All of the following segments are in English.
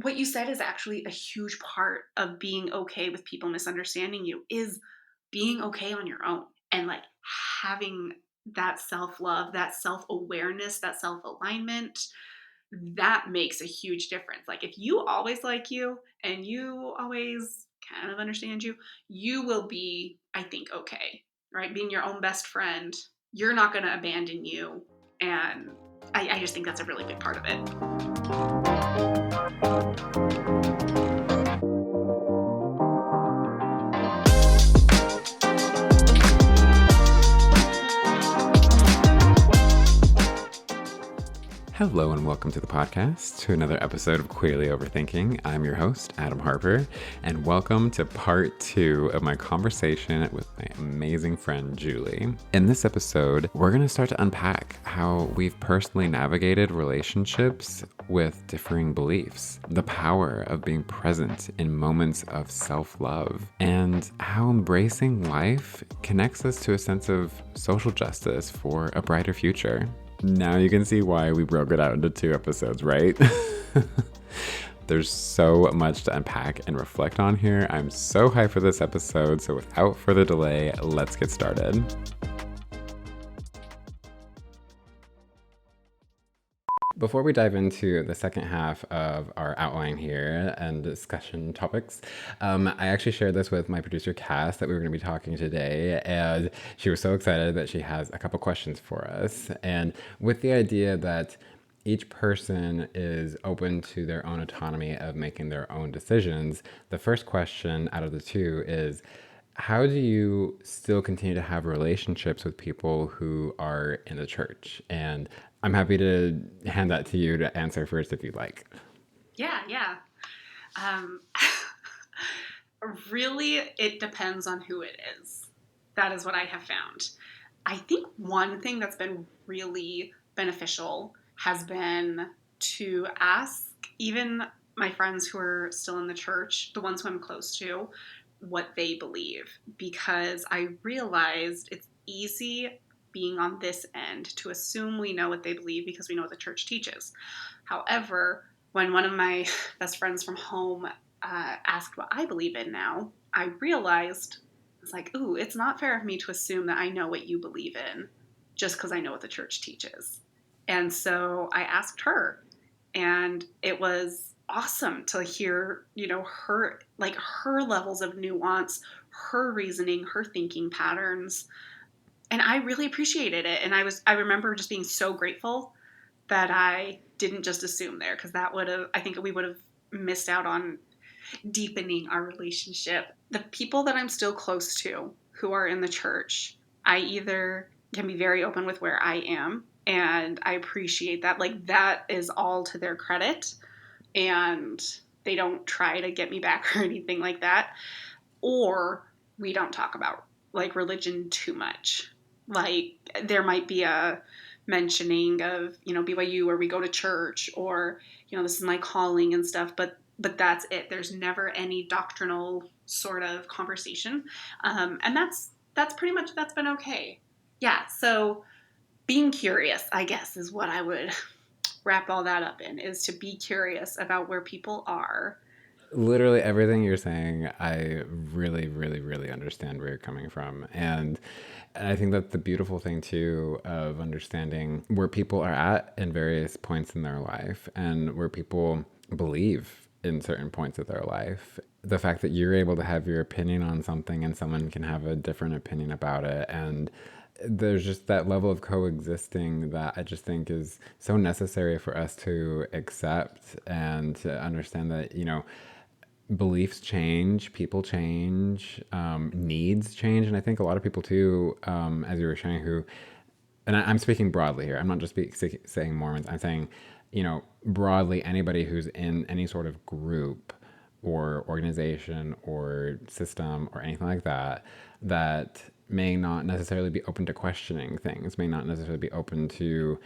what you said is actually a huge part of being okay with people misunderstanding you is being okay on your own and like having that self-love, that self-awareness, that self-alignment. That makes a huge difference. Like if you always like you and you always kind of understand you, you will be, I think, okay, right? Being your own best friend, you're not going to abandon you. And I just think that's a really big part of it. Hello and welcome to the podcast, to another episode of Queerly Overthinking. I'm your host, Adam Harper, and welcome to part 2 of my conversation with my amazing friend, Julie. In this episode, we're going to start to unpack how we've personally navigated relationships with differing beliefs, the power of being present in moments of self-love, and how embracing life connects us to a sense of social justice for a brighter future. Now you can see why we broke it out into 2 episodes, right? There's so much to unpack and reflect on here. I'm so hyped for this episode, so without further delay, let's get started. Before we dive into the second half of our outline here and discussion topics, I actually shared this with my producer, Cass, that we were going to be talking today, and she was so excited that she has a couple questions for us. And with the idea that each person is open to their own autonomy of making their own decisions, the first question out of the 2 is, how do you still continue to have relationships with people who are in the church? And I'm happy to hand that to you to answer first if you'd like. Yeah. Um, really, it depends on who it is. That is what I have found. I think one thing that's been really beneficial has been to ask even my friends who are still in the church, the ones who I'm close to, what they believe. Because I realized it's easy being on this end to assume we know what they believe because we know what the church teaches. However, when one of my best friends from home asked what I believe in now, I realized it's like, ooh, it's not fair of me to assume that I know what you believe in just because I know what the church teaches. And so I asked her, and it was awesome to hear, her levels of nuance, her reasoning, her thinking patterns. And I really appreciated it. And I remember just being so grateful that I didn't just assume there, because I think we would have missed out on deepening our relationship. The people that I'm still close to who are in the church, I either can be very open with where I am, and I appreciate that. Like, that is all to their credit, and they don't try to get me back or anything like that. Or we don't talk about like religion too much. Like, there might be a mentioning of, BYU, or we go to church, or, this is my calling and stuff, but that's it. There's never any doctrinal sort of conversation. And that's pretty much, that's been okay. Yeah. So being curious, I guess, is what I would wrap all that up in, is to be curious about where people are. Literally everything you're saying, I really, really, really understand where you're coming from. And I think that's the beautiful thing, too, of understanding where people are at in various points in their life and where people believe in certain points of their life. The fact that you're able to have your opinion on something and someone can have a different opinion about it, and there's just that level of coexisting that I just think is so necessary for us to accept and to understand that, beliefs change, people change, needs change. And I think a lot of people too, as you were sharing, and I'm speaking broadly here, I'm not just saying Mormons, I'm saying, broadly anybody who's in any sort of group or organization or system or anything like that, that may not necessarily be open to questioning things, may not necessarily be open to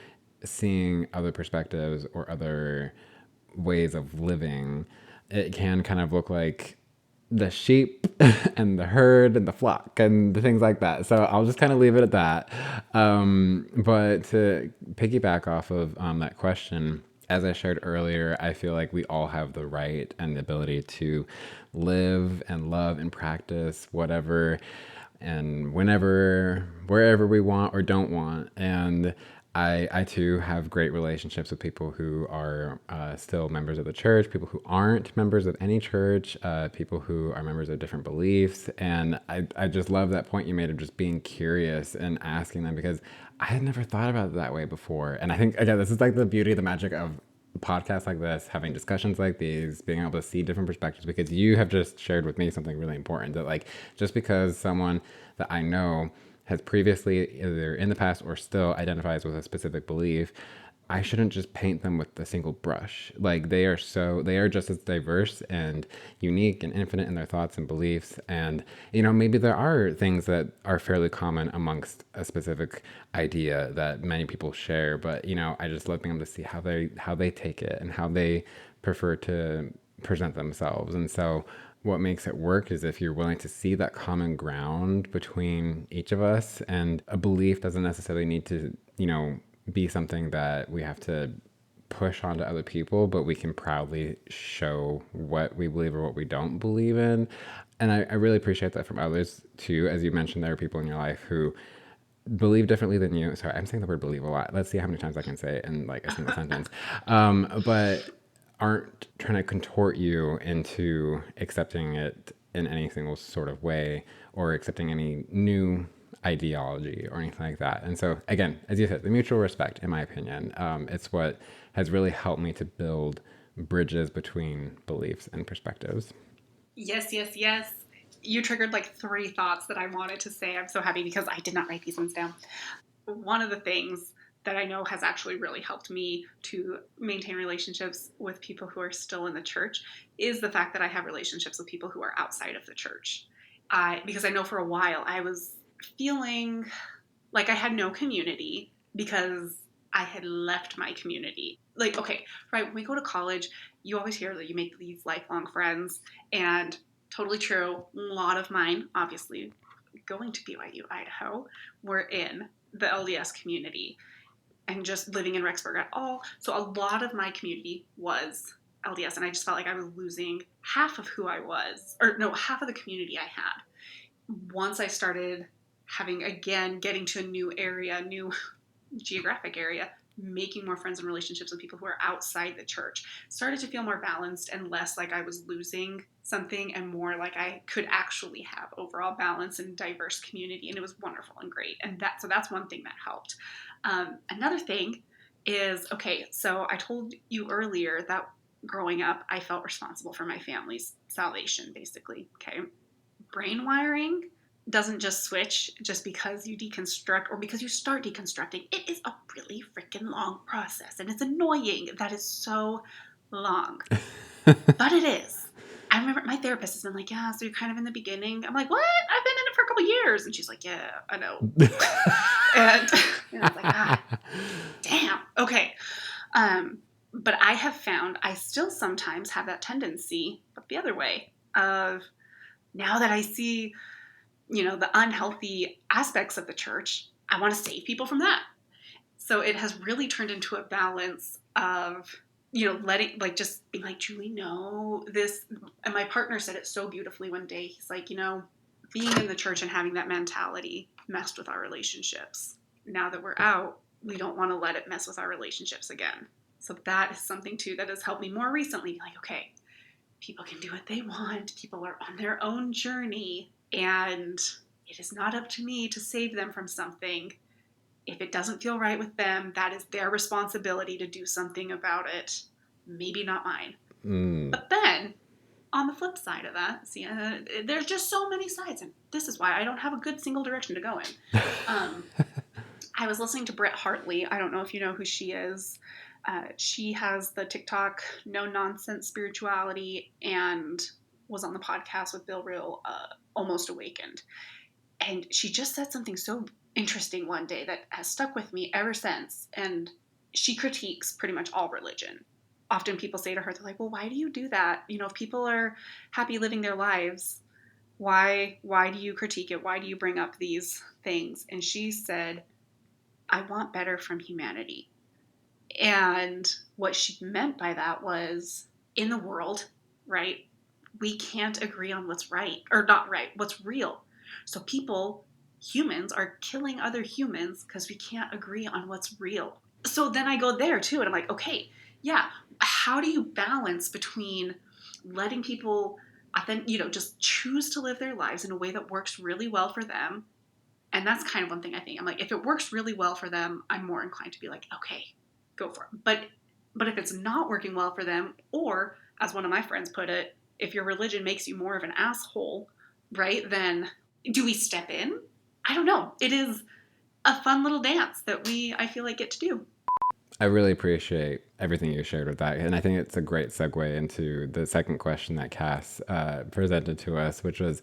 seeing other perspectives or other ways of living. It can kind of look like the sheep and the herd and the flock and the things like that. So I'll just kind of leave it at that. But to piggyback off of that question, as I shared earlier, I feel like we all have the right and the ability to live and love and practice whatever and whenever, wherever we want or don't want. And I too have great relationships with people who are still members of the church, people who aren't members of any church, people who are members of different beliefs. And I just love that point you made of just being curious and asking them, because I had never thought about it that way before. And I think, again, this is like the beauty, the magic of podcasts like this, having discussions like these, being able to see different perspectives, because you have just shared with me something really important, that like just because someone that I know has previously either in the past or still identifies with a specific belief, I shouldn't just paint them with a single brush. Like they are just as diverse and unique and infinite in their thoughts and beliefs. And, maybe there are things that are fairly common amongst a specific idea that many people share. But, I just love being able to see how they take it and how they prefer to present themselves. And so what makes it work is if you're willing to see that common ground between each of us. And a belief doesn't necessarily need to, be something that we have to push onto other people, but we can proudly show what we believe or what we don't believe in. And I really appreciate that from others too. As you mentioned, there are people in your life who believe differently than you. Sorry, I'm saying the word believe a lot. Let's see how many times I can say it in like a single sentence. But aren't trying to contort you into accepting it in any single sort of way or accepting any new ideology or anything like that. And so, again, as you said, the mutual respect, in my opinion, it's what has really helped me to build bridges between beliefs and perspectives. Yes, yes, yes. You triggered like three thoughts that I wanted to say. I'm so happy because I did not write these ones down. One of the things that I know has actually really helped me to maintain relationships with people who are still in the church is the fact that I have relationships with people who are outside of the church. Because I know for a while I was feeling like I had no community because I had left my community. Like, okay, right, when we go to college, you always hear that you make these lifelong friends, and totally true. A lot of mine, obviously, going to BYU, Idaho, were in the LDS community and just living in Rexburg at all. So a lot of my community was LDS, and I just felt like I was losing half of who I was, or no, half of the community I had. Once I started getting to a new area, new geographic area, making more friends and relationships with people who are outside the church, started to feel more balanced and less like I was losing something and more like I could actually have overall balance and diverse community. And it was wonderful and great. And that's one thing that helped. Another thing is, okay, so I told you earlier that growing up, I felt responsible for my family's salvation, basically. Okay. Brain wiring doesn't just switch just because you deconstruct or because you start deconstructing. It is a really freaking long process and it's annoying. That is so long. But it is. I remember my therapist has been like, yeah, so you're kind of in the beginning. I'm like, what? I've been in it for a couple years. And she's like, yeah, I know. and, and I was like, ah, damn. Okay. But I have found I still sometimes have that tendency, but the other way, of now that I see the unhealthy aspects of the church, I want to save people from that. So it has really turned into a balance of, letting, like, just being like, Julie, no, this. And my partner said it so beautifully one day. He's like, being in the church and having that mentality messed with our relationships. Now that we're out, we don't want to let it mess with our relationships again. So that is something too that has helped me more recently. Like, okay, people can do what they want. People are on their own journey. And it is not up to me to save them from something. If it doesn't feel right with them, that is their responsibility to do something about it. Maybe not mine. Mm. But then, on the flip side of that, see, there's just so many sides. And this is why I don't have a good single direction to go in. I was listening to Britt Hartley. I don't know if you know who she is. She has the TikTok No Nonsense Spirituality and was on the podcast with Bill Real, Almost Awakened. And she just said something so interesting one day that has stuck with me ever since. And she critiques pretty much all religion. Often people say to her, they're like, well, why do you do that? If people are happy living their lives, why do you critique it? Why do you bring up these things? And she said, I want better from humanity. And what she meant by that was, in the world, right, we can't agree on what's right or not right, what's real. So people, humans, are killing other humans because we can't agree on what's real. So then I go there too, and I'm like, okay, yeah, how do you balance between letting people, just choose to live their lives in a way that works really well for them? And that's kind of one thing I think. I'm like, if it works really well for them, I'm more inclined to be like, okay, go for it. But if it's not working well for them, or as one of my friends put it, if your religion makes you more of an asshole, right, then do we step in? I don't know. It is a fun little dance that I feel like, get to do. I really appreciate everything you shared with that. And I think it's a great segue into the second question that Cass presented to us, which was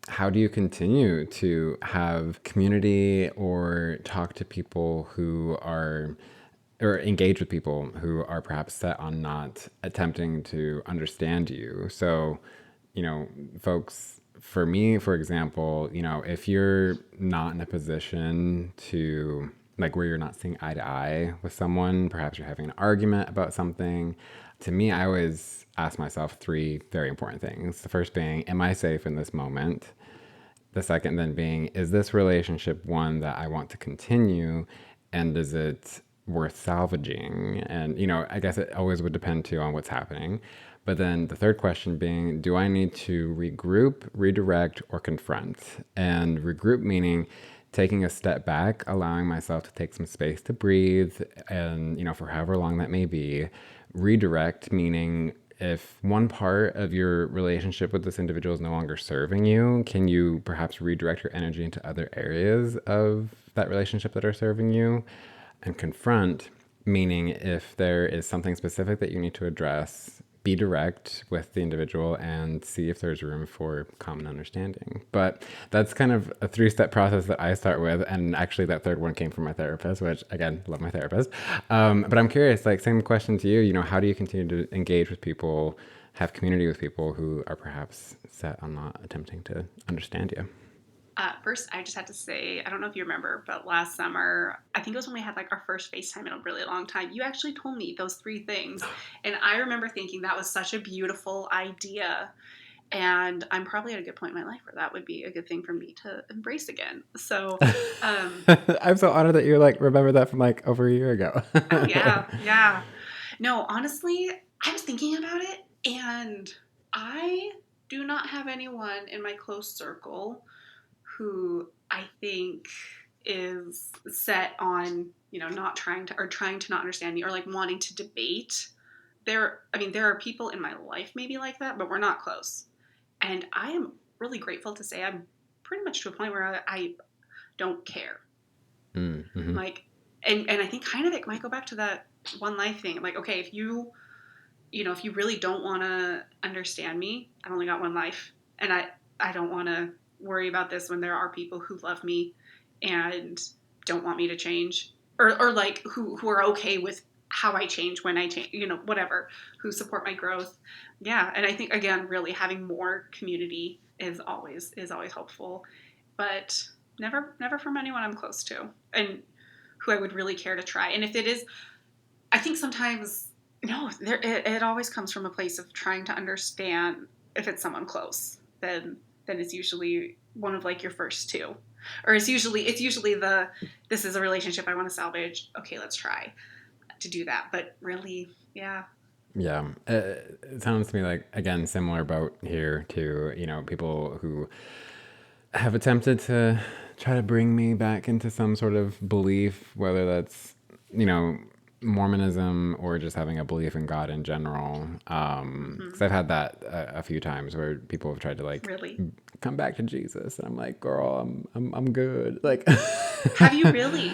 how do you continue to have community or talk to people who are, or engage with people who are perhaps set on not attempting to understand you? So, folks, for me, for example, if you're not in a position to, like, where you're not seeing eye to eye with someone, perhaps you're having an argument about something. To me, I always ask myself three very important things. The first being, am I safe in this moment? The second then being, is this relationship one that I want to continue? And is it worth salvaging? And, I guess it always would depend too on what's happening. But then the third question being, do I need to regroup, redirect, or confront? And regroup meaning taking a step back, allowing myself to take some space to breathe, and, for however long that may be. Redirect meaning, if one part of your relationship with this individual is no longer serving you, can you perhaps redirect your energy into other areas of that relationship that are serving you? And confront, meaning if there is something specific that you need to address, be direct with the individual and see if there's room for common understanding. But that's kind of a three-step process that I start with. And actually that third one came from my therapist, which, again, love my therapist. But I'm curious, like, same question to you, how do you continue to engage with people, have community with people who are perhaps set on not attempting to understand you? First, I just had to say, I don't know if you remember, but last summer, I think it was when we had like our first FaceTime in a really long time, you actually told me those three things. And I remember thinking that was such a beautiful idea. And I'm probably at a good point in my life where that would be a good thing for me to embrace again. So, um, I'm so honored that you like remember that from like over a year ago. oh, yeah, yeah. No, honestly, I was thinking about it, and I do not have anyone in my close circle who I think is set on, not trying to, or trying to not understand me, or like wanting to debate. There are people in my life maybe like that, but we're not close. And I am really grateful to say I'm pretty much to a point where I don't care. Mm-hmm. Like, and I think kind of it might go back to that one life thing. Like, okay, if you really don't want to understand me, I've only got one life, and I don't want to worry about this when there are people who love me and don't want me to change, or like who are okay with how I change when I change, whatever, who support my growth. Yeah, and I think, again, really having more community is always helpful, but never from anyone I'm close to and who I would really care to try. And if it is, I think sometimes, no, it always comes from a place of trying to understand. If it's someone close, then it's usually one of like your first two, or it's usually the, this is a relationship I want to salvage. Okay, let's try to do that. But really, yeah. Yeah, it sounds to me like, again, similar boat here to, people who have attempted to try to bring me back into some sort of belief, whether that's, you know, Mormonism or just having a belief in God in general. Hmm. Because I've had that a few times where people have tried to like Really? come back to Jesus, and I'm like, girl, I'm good. Like, Have you really?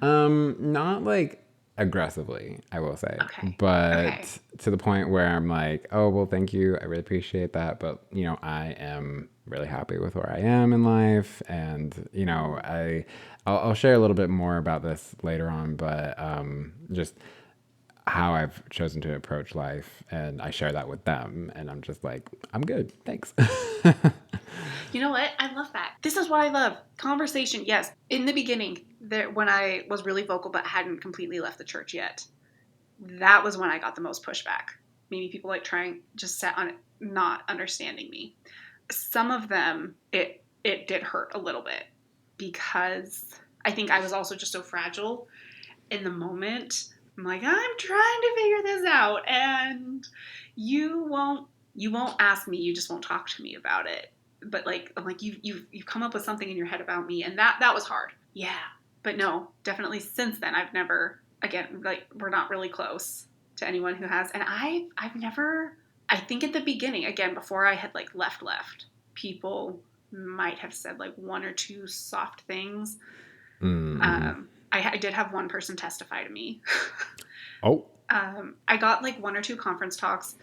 not like aggressively, I will say, Okay. Okay. but to the point where I'm like, oh, well, thank you, I really appreciate that, but I am really happy with where I am in life, and Mm. I'll share a little bit more about this later on, but just how I've chosen to approach life, and I share that with them, and I'm just like, I'm good, thanks. You know what? I love that. This is what I love. Conversation, yes. In the beginning, when I was really vocal but hadn't completely left the church yet, that was when I got the most pushback. Maybe people like trying just set on it, not understanding me. Some of them, it did hurt a little bit because I think I was also just so fragile in the moment. I'm like, I'm trying to figure this out, and you won't ask me, you just won't talk to me about it. But like, I'm like, you've come up with something in your head about me, and that was hard. Yeah, but no, definitely since then I've never, again, like, we're not really close to anyone who has, and I've never. I think at the beginning, again, before I had like left, people might have said like one or two soft things. Mm-hmm. I did have one person testify to me. Oh. I got like one or two conference talks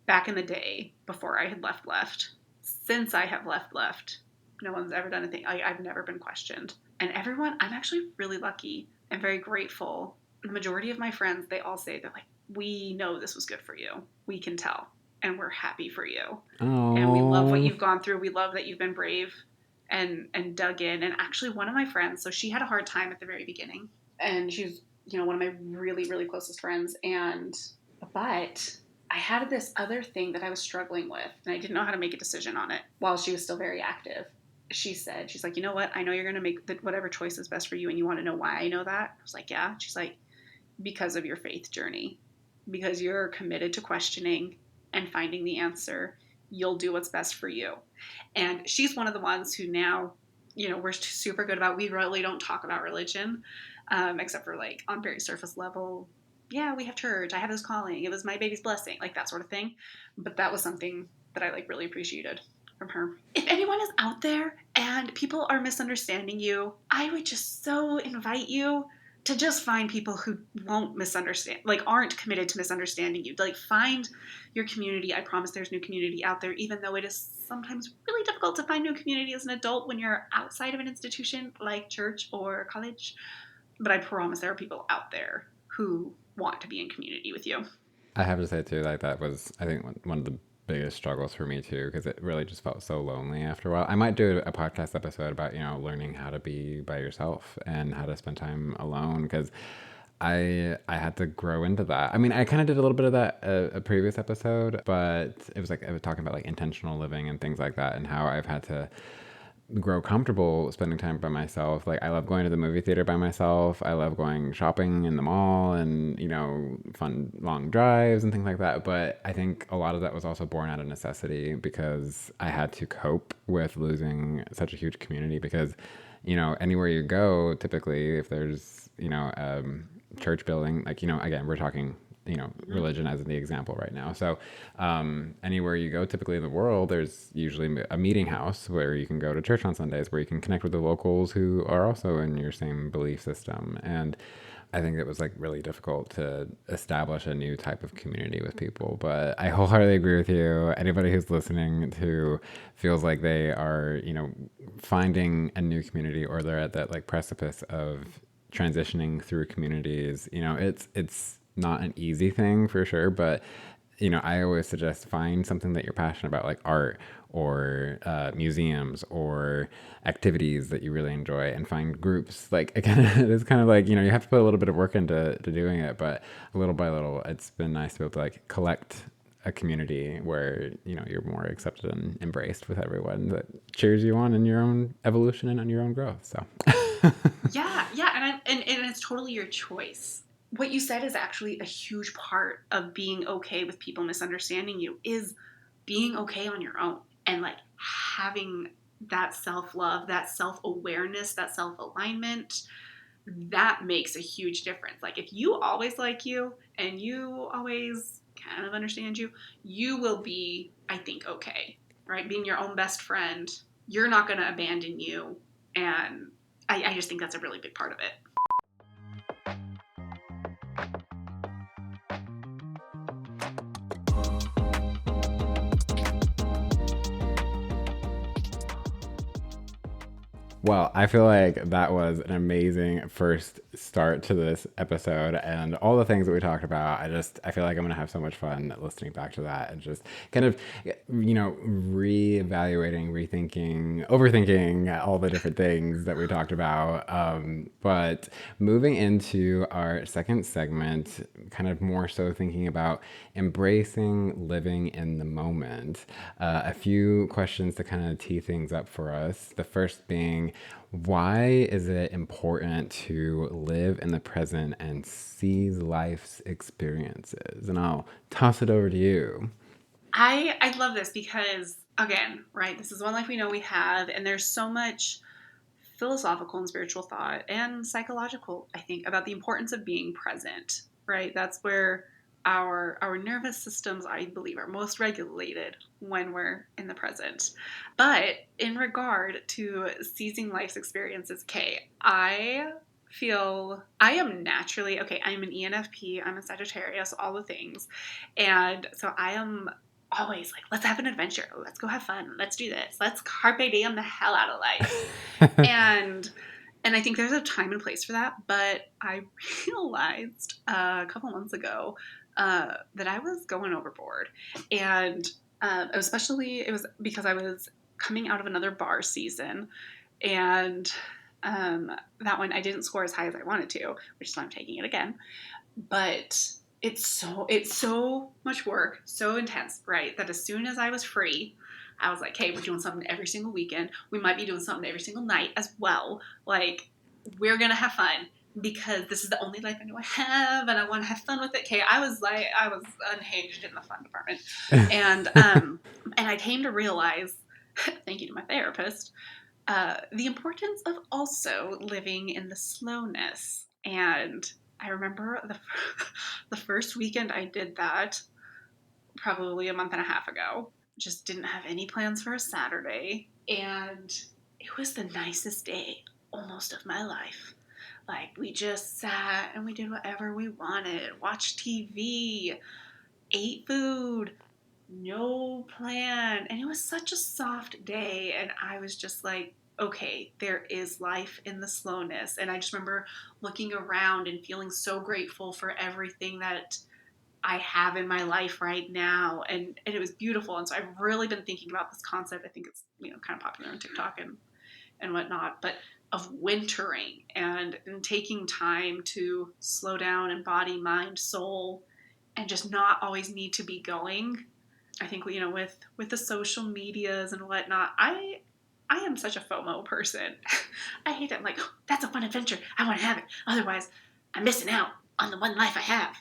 back in the day before I had left. Since I have left, no one's ever done anything. I've never been questioned. And everyone, I'm actually really lucky and very grateful. The majority of my friends, they all say, they're like, we know this was good for you. We can tell. And we're happy for you. And we love what Oh. you've gone through. We love that you've been brave and dug in. And actually, one of my friends, so she had a hard time at the very beginning. And she's, one of my really, really closest friends. But I had this other thing that I was struggling with, and I didn't know how to make a decision on it while she was still very active. She's like, you know what? I know you're going to make whatever choice is best for you, and you want to know why I know that? I was like, yeah. She's like, because of your faith journey, because you're committed to questioning and finding the answer. You'll do what's best for you. And she's one of the ones who now, we're super good about, we really don't talk about religion, except for like on very surface level. Yeah, we have church. I have this calling. It was my baby's blessing, like that sort of thing. But that was something that I like really appreciated from her. If anyone is out there and people are misunderstanding you, I would just so invite you to just find people who won't misunderstand, like aren't committed to misunderstanding you. Like, find your community. I promise there's new community out there, even though it is sometimes really difficult to find new community as an adult when you're outside of an institution like church or college. But I promise there are people out there who want to be in community with you. I have to say too, like that was, I think, one of the biggest struggles for me too, because it really just felt so lonely after a while. I might do a podcast episode about, learning how to be by yourself and how to spend time alone, because I had to grow into that. I mean, I kind of did a little bit of that a previous episode, but it was like I was talking about like intentional living and things like that, and how I've had to grow comfortable spending time by myself. Like, I love going to the movie theater by myself. I love going shopping in the mall and, fun long drives and things like that. But I think a lot of that was also born out of necessity, because I had to cope with losing such a huge community. Because, anywhere you go, typically, if there's, church building, like, again, we're talking religion as the example right now. So anywhere you go, typically in the world, there's usually a meeting house where you can go to church on Sundays, where you can connect with the locals who are also in your same belief system. And I think it was like really difficult to establish a new type of community with people. But I wholeheartedly agree with you. Anybody who's listening who feels like they are, finding a new community, or they're at that like precipice of transitioning through communities, it's not an easy thing for sure, but I always suggest find something that you're passionate about, like art or museums or activities that you really enjoy, and find groups. Like, again, it's kind of like, you have to put a little bit of work into doing it, but little by little, it's been nice to be able to like collect a community where, you're more accepted and embraced with everyone that cheers you on in your own evolution and on your own growth. So Yeah, and it's totally your choice. What you said is actually a huge part of being okay with people misunderstanding you, is being okay on your own, and like having that self-love, that self-awareness, that self-alignment. That makes a huge difference. Like, if you always like you and you always kind of understand you, you will be, I think, okay, right? Being your own best friend, you're not going to abandon you. And I just think that's a really big part of it. well, I feel like that was an amazing first start to this episode and all the things that we talked about. I feel like I'm gonna have so much fun listening back to that and just kind of, reevaluating, rethinking, overthinking all the different things that we talked about. But moving into our second segment, kind of more so thinking about embracing living in the moment. A few questions to kind of tee things up for us. The first being, why is it important to live in the present and seize life's experiences? And I'll toss it over to you. I love this because again, right, this is one life we know we have, and there's so much philosophical and spiritual thought and psychological, I think, about the importance of being present, right? That's where our nervous systems, I believe, are most regulated when we're in the present. But in regard to seizing life's experiences, Kay, I feel I am naturally okay. I'm an ENFP, I'm a Sagittarius, all the things. And so I am always like, let's have an adventure, let's go have fun, let's do this, let's carpe diem the hell out of life. and and I think there's a time and place for that. But I realized a couple months ago that I was going overboard, and especially it was because I was coming out of another bar season, and that one I didn't score as high as I wanted to, which is why I'm taking it again. But it's so much work, so intense, right? That as soon as I was free, I was like, hey, we're doing something every single weekend. We might be doing something every single night as well. Like, we're gonna have fun because this is the only life I know I have, and I want to have fun with it. Okay, I was unhinged in the fun department, and and I came to realize, thank you to my therapist, the importance of also living in the slowness. And I remember the first weekend I did that, probably a month and a half ago. Just didn't have any plans for a Saturday. And it was the nicest day almost of my life. Like, we just sat and we did whatever we wanted, watched TV, ate food, no plan. And it was such a soft day. And I was just like, okay, there is life in the slowness. And I just remember looking around and feeling so grateful for everything that I have in my life right now. And it was beautiful. And so I've really been thinking about this concept. I think it's, kind of popular on TikTok and whatnot, but of wintering and taking time to slow down in body, mind, soul, and just not always need to be going. I think, with the social medias and whatnot, I am such a FOMO person. I hate it. I'm like, oh, that's a fun adventure. I want to have it. Otherwise, I'm missing out on the one life I have.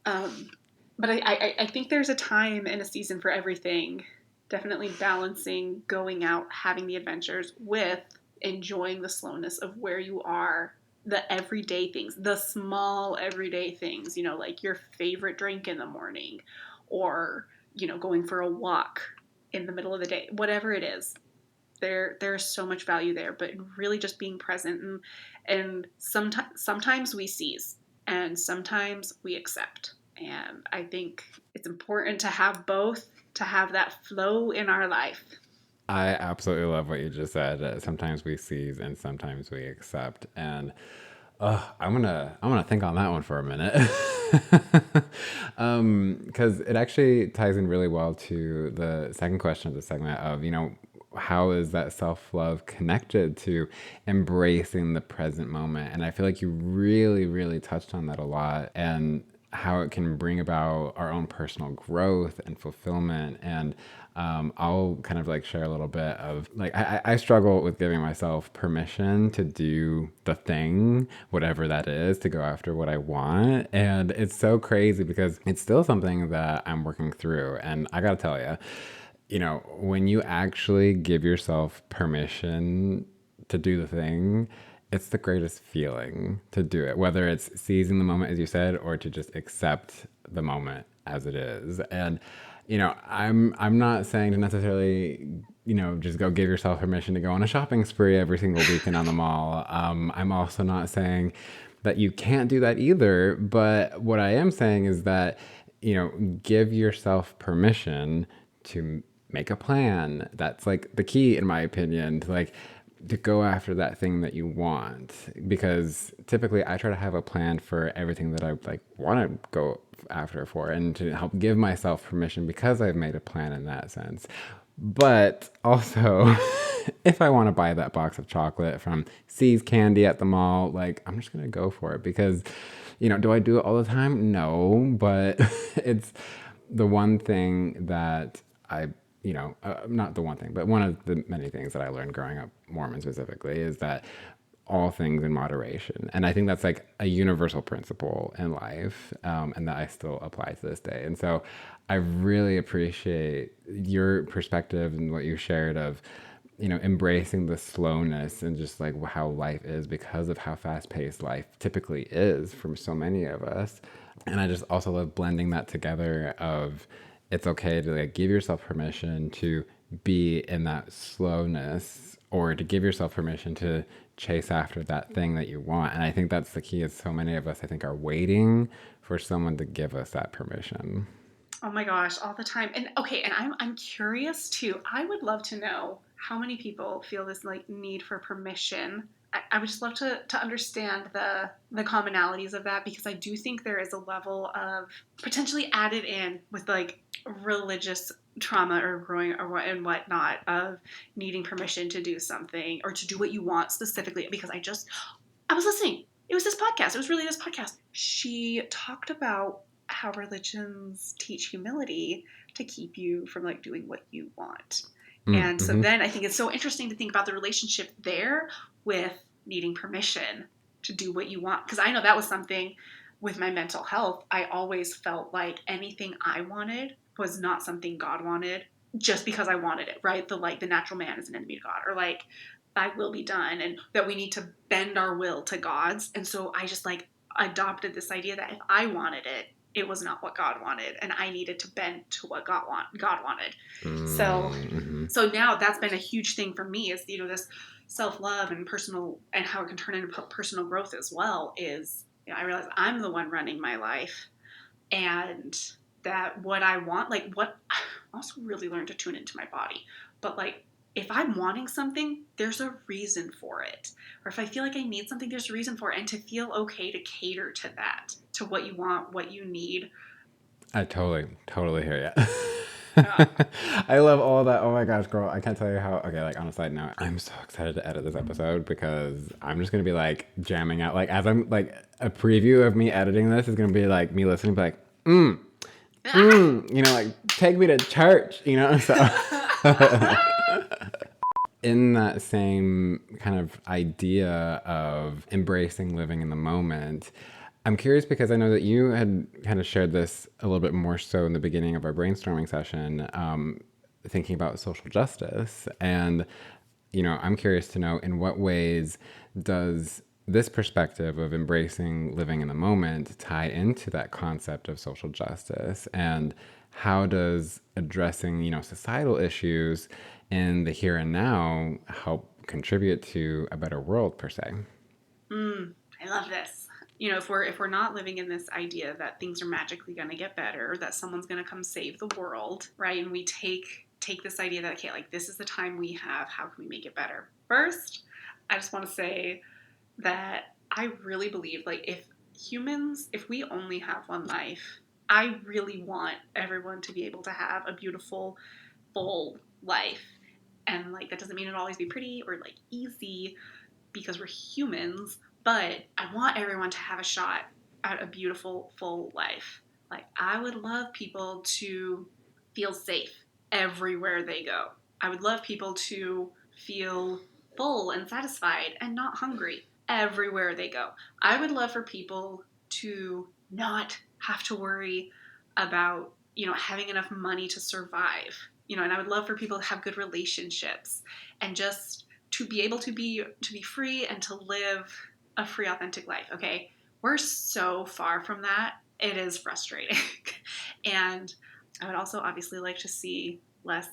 Um, but I think there's a time and a season for everything. Definitely balancing going out, having the adventures with enjoying the slowness of where you are, the everyday things, the small everyday things, like your favorite drink in the morning, or, going for a walk in the middle of the day, whatever it is. There's so much value there, but really just being present. And sometimes we seize and sometimes we accept. And I think it's important to have both, to have that flow in our life. I absolutely love what you just said. Sometimes we seize and sometimes we accept. And I'm gonna think on that one for a minute, because it actually ties in really well to the second question of the segment of, how is that self love connected to embracing the present moment? And I feel like you really, really touched on that a lot, and how it can bring about our own personal growth and fulfillment. And I'll kind of like share a little bit of like, I struggle with giving myself permission to do the thing, whatever that is, to go after what I want. And it's so crazy because it's still something that I'm working through. And I gotta tell you, when you actually give yourself permission to do the thing, it's the greatest feeling to do it, whether it's seizing the moment, as you said, or to just accept the moment as it is. And, I'm not saying to necessarily, just go give yourself permission to go on a shopping spree every single weekend on the mall. I'm also not saying that you can't do that either. But what I am saying is that, give yourself permission to make a plan. That's like the key, in my opinion, to like to go after that thing that you want, because typically I try to have a plan for everything that I like want to go after for, and to help give myself permission because I've made a plan in that sense. But also, if I want to buy that box of chocolate from C's Candy at the mall, like, I'm just going to go for it because, do I do it all the time? No, but it's the one thing that not the one thing, but one of the many things that I learned growing up Mormon specifically is that all things in moderation. And I think that's like a universal principle in life, and that I still apply to this day. And so I really appreciate your perspective and what you shared of, embracing the slowness and just like how life is because of how fast paced life typically is for so many of us. And I just also love blending that together of it's okay to like give yourself permission to be in that slowness, or to give yourself permission to chase after that thing that you want. And I think that's the key, is so many of us, I think, are waiting for someone to give us that permission. Oh my gosh, all the time. And okay, and I'm curious too. I would love to know how many people feel this like need for permission. I would just love to understand the commonalities of that, because I do think there is a level of potentially added in with like religious trauma or growing or what and whatnot, of needing permission to do something or to do what you want specifically. Because I was listening. It was this podcast. It was really this podcast. She talked about how religions teach humility to keep you from like doing what you want. And so Mm-hmm. then I think it's so interesting to think about the relationship there with needing permission to do what you want. Because I know that was something with my mental health. I always felt like anything I wanted was not something God wanted just because I wanted it, right? The natural man is an enemy to God, or like thy will be done, and that we need to bend our will to God's. And so I just like adopted this idea that if I wanted it, it was not what God wanted, and I needed to bend to what God wanted. So Mm-hmm. so now that's been a huge thing for me, is this self-love and personal, and how it can turn into personal growth as well, is I realize I'm the one running my life, and that what I want, like what I also really learned to tune into my body. But like if I'm wanting something, there's a reason for it. Or if I feel like I need something, there's a reason for it. And to feel okay to cater to that, to what you want, what you need. I totally hear you. Uh, I love all that. Oh my gosh, girl. I can't tell you how. Okay, like on a side note, I'm so excited to edit this episode because I'm just going to be like jamming out. Like, as I'm like, a preview of me editing this is going to be like me listening, be like, like, take me to church, So. In that same kind of idea of embracing living in the moment, I'm curious because I know that you had kind of shared this a little bit more so in the beginning of our brainstorming session, thinking about social justice. And, I'm curious to know, in what ways does this perspective of embracing living in the moment tie into that concept of social justice? And how does addressing, societal issues in the here and now help contribute to a better world, per se? I love this. If we're not living in this idea that things are magically going to get better, that someone's going to come save the world, right? And we take this idea that, okay, like this is the time we have, how can we make it better? First, I just want to say that I really believe, like, if we only have one life, I really want everyone to be able to have a beautiful, full life. And like that doesn't mean it'll always be pretty or like easy, because we're humans, but I want everyone to have a shot at a beautiful, full life. Like, I would love people to feel safe everywhere they go. I would love people to feel full and satisfied and not hungry everywhere they go. I would love for people to not have to worry about, having enough money to survive. And I would love for people to have good relationships, and just to be able to be free and to live a free, authentic life. Okay, we're so far from that. It is frustrating. And I would also obviously like to see less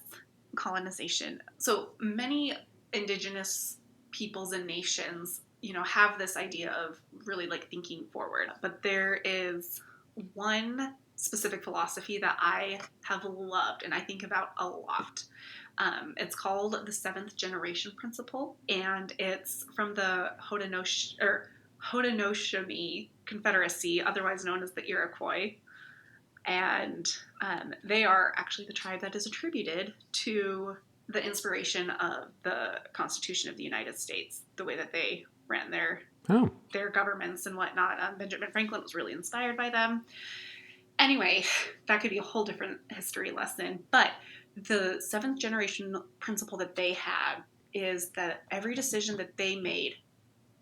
colonization. So many indigenous peoples and nations, have this idea of really like thinking forward. But there is one specific philosophy that I have loved and I think about a lot. It's called the seventh generation principle, and it's from the Haudenosaunee Confederacy, otherwise known as the Iroquois. And they are actually the tribe that is attributed to the inspiration of the Constitution of the United States, the way that they ran Oh, their governments and whatnot. Benjamin Franklin was really inspired by them. Anyway, that could be a whole different history lesson. But the seventh generation principle that they had is that every decision that they made,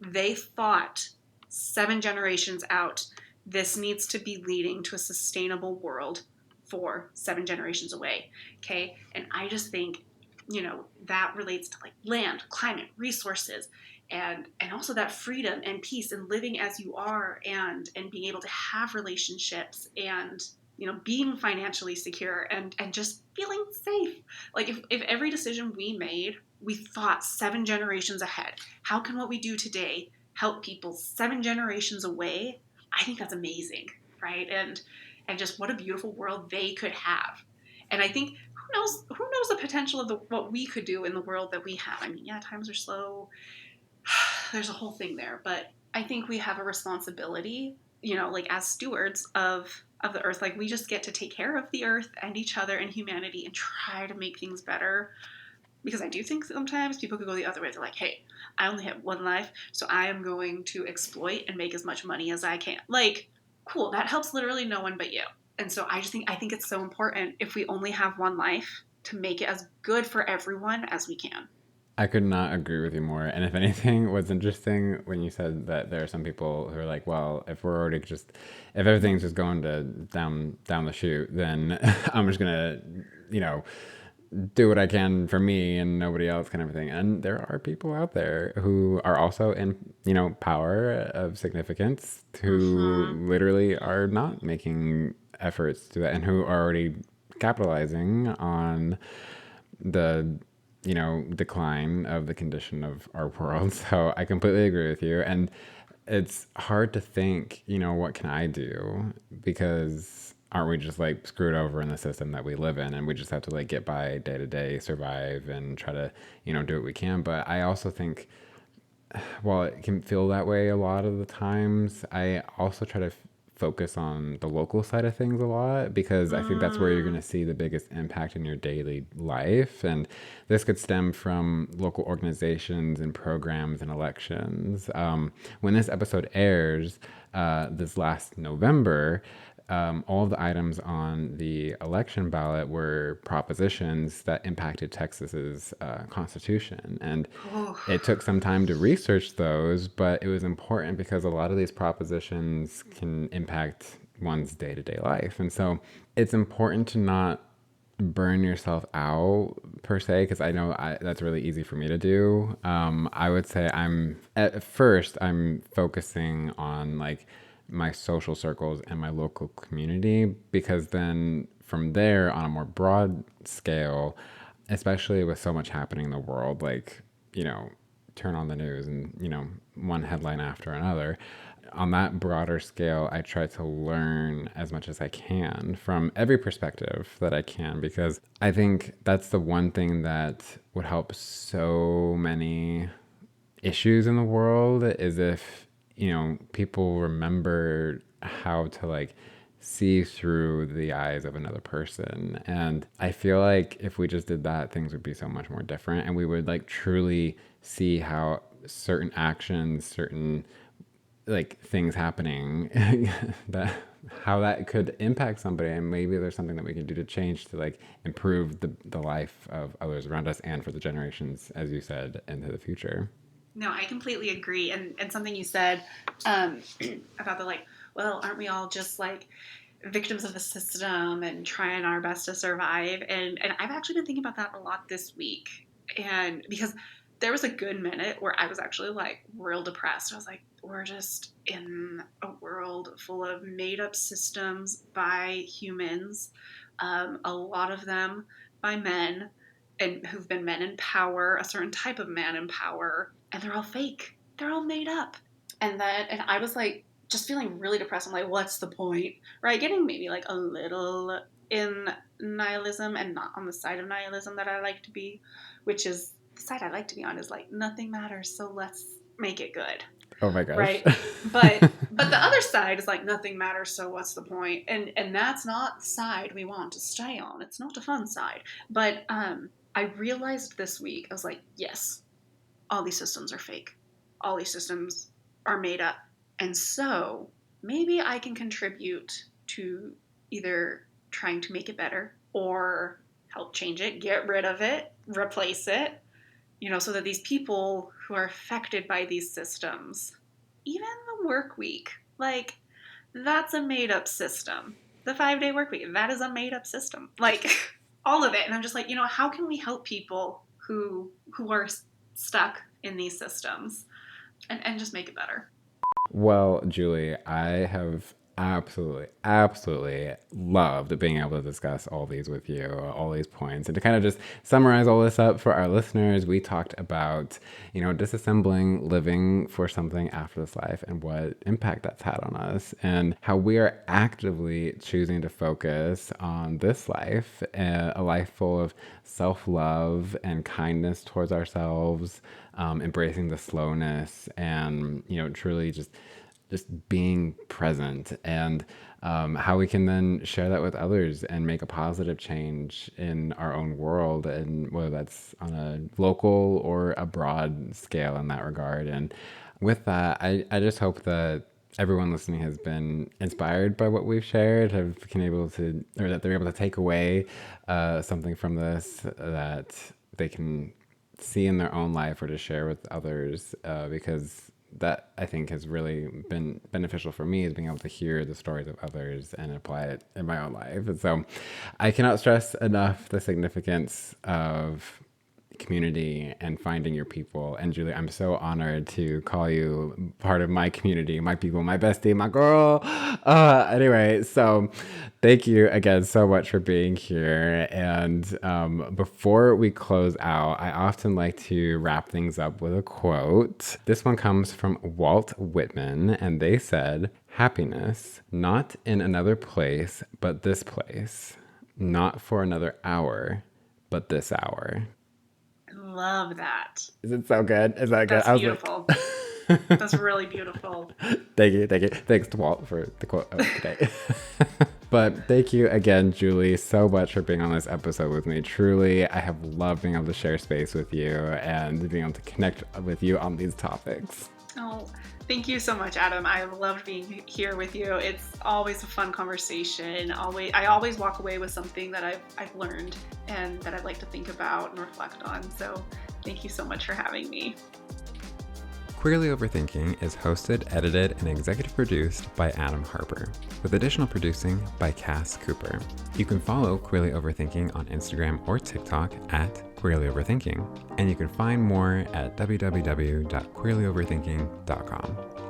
they thought 7 generations out, this needs to be leading to a sustainable world for 7 generations away. Okay. And I just think, that relates to like land, climate, resources, and also that freedom and peace and living as you are, and being able to have relationships, and being financially secure, and just feeling safe. Like if every decision we made, we thought 7 generations ahead, how can what we do today help people 7 generations away? I think that's amazing, right? And just what a beautiful world they could have. And I think who knows the potential of what we could do in the world that we have. I mean, yeah, times are slow. There's a whole thing there, but I think we have a responsibility, like as stewards of the earth. Like we just get to take care of the earth and each other and humanity and try to make things better, because I do think sometimes people could go the other way. They're like, hey, I only have one life, so I am going to exploit and make as much money as I can. Like, cool, that helps literally no one but you. And so I think it's so important, if we only have one life, to make it as good for everyone as we can. I could not agree with you more. And if anything, what's interesting when you said that there are some people who are like, well, if everything's just going to down the chute, then I'm just gonna, you know, do what I can for me and nobody else kind of thing. And there are people out there who are also in, power of significance, who Mm-hmm. literally are not making efforts to that and who are already capitalizing on the decline of the condition of our world. So I completely agree with you. And it's hard to think, what can I do? Because aren't we just like screwed over in the system that we live in, and we just have to like get by day to day, survive, and try to, do what we can. But I also think, while it can feel that way a lot of the times, I also try to focus on the local side of things a lot, because I think that's where you're going Mm. to see the biggest impact in your daily life. And this could stem from local organizations and programs and elections. When this episode airs, this last November, all of the items on the election ballot were propositions that impacted Texas's constitution. And Oh. it took some time to research those, but it was important because a lot of these propositions can impact one's day to day life. And so it's important to not burn yourself out per se, because I know that's really easy for me to do. I would say I'm focusing on like my social circles and my local community, because then from there on a more broad scale, especially with so much happening in the world, like, turn on the news and, one headline after another. On that broader scale, I try to learn as much as I can from every perspective that I can, because I think that's the one thing that would help so many issues in the world, is if, people remember how to like see through the eyes of another person. And I feel like if we just did that, things would be so much more different, and we would like truly see how certain actions, certain like things happening that how that could impact somebody, and maybe there's something that we can do to change to like improve the life of others around us, and for the generations, as you said, into the future. No, I completely agree. And something you said, um, about the like, well, aren't we all just like victims of the system and trying our best to survive? And I've actually been thinking about that a lot this week. And because there was a good minute where I was actually like real depressed. I was like, we're just in a world full of made up systems by humans, a lot of them by men, and who've been men in power, a certain type of man in power, and they're all fake. They're all made up. And I was like just feeling really depressed. I'm like, what's the point? Right? Getting maybe like a little in nihilism, and not on the side of nihilism that I like to be, which is the side I like to be on is like nothing matters, so let's make it good. Oh my gosh. Right? But the other side is like nothing matters, so what's the point? And that's not the side we want to stay on. It's not a fun side. But I realized this week, I was like, yes, all these systems are fake. All these systems are made up. And so maybe I can contribute to either trying to make it better or help change it, get rid of it, replace it, so that these people who are affected by these systems, even the work week, like that's a made up system. The 5-day work week, that is a made up system. Like all of it. And I'm just like, how can we help people who are stuck in these systems and just make it better? Well, Julie, I have absolutely loved being able to discuss all these with you, all these points. And to kind of just summarize all this up for our listeners, we talked about, disassembling living for something after this life and what impact that's had on us, and how we are actively choosing to focus on this life, a life full of self-love and kindness towards ourselves, embracing the slowness, and, truly just being present, and how we can then share that with others and make a positive change in our own world, and whether that's on a local or a broad scale in that regard. And with that, I just hope that everyone listening has been inspired by what we've shared, that they're able to take away something from this that they can see in their own life or to share with others, because that I think has really been beneficial for me, is being able to hear the stories of others and apply it in my own life. And so I cannot stress enough the significance of community and finding your people. And Julie, I'm so honored to call you part of my community, my people, my bestie, my girl. Anyway, so thank you again so much for being here. And before we close out, I often like to wrap things up with a quote. This one comes from Walt Whitman, and they said, "Happiness, not in another place, but this place. Not for another hour, but this hour." Love that. Is it so good? Is that good? That's beautiful. That's really beautiful. Thank you. Thanks to Walt for the quote of today. But thank you again, Julie, so much for being on this episode with me. Truly, I have loved being able to share space with you and being able to connect with you on these topics. Oh, thank you so much, Adam. I loved being here with you. It's always a fun conversation. I always walk away with something that I've learned and that I'd like to think about and reflect on. So thank you so much for having me. Queerly Overthinking is hosted, edited, and executive produced by Adam Harper, with additional producing by Cass Cooper. You can follow Queerly Overthinking on Instagram or TikTok at Queerly Overthinking, and you can find more at www.queerlyoverthinking.com.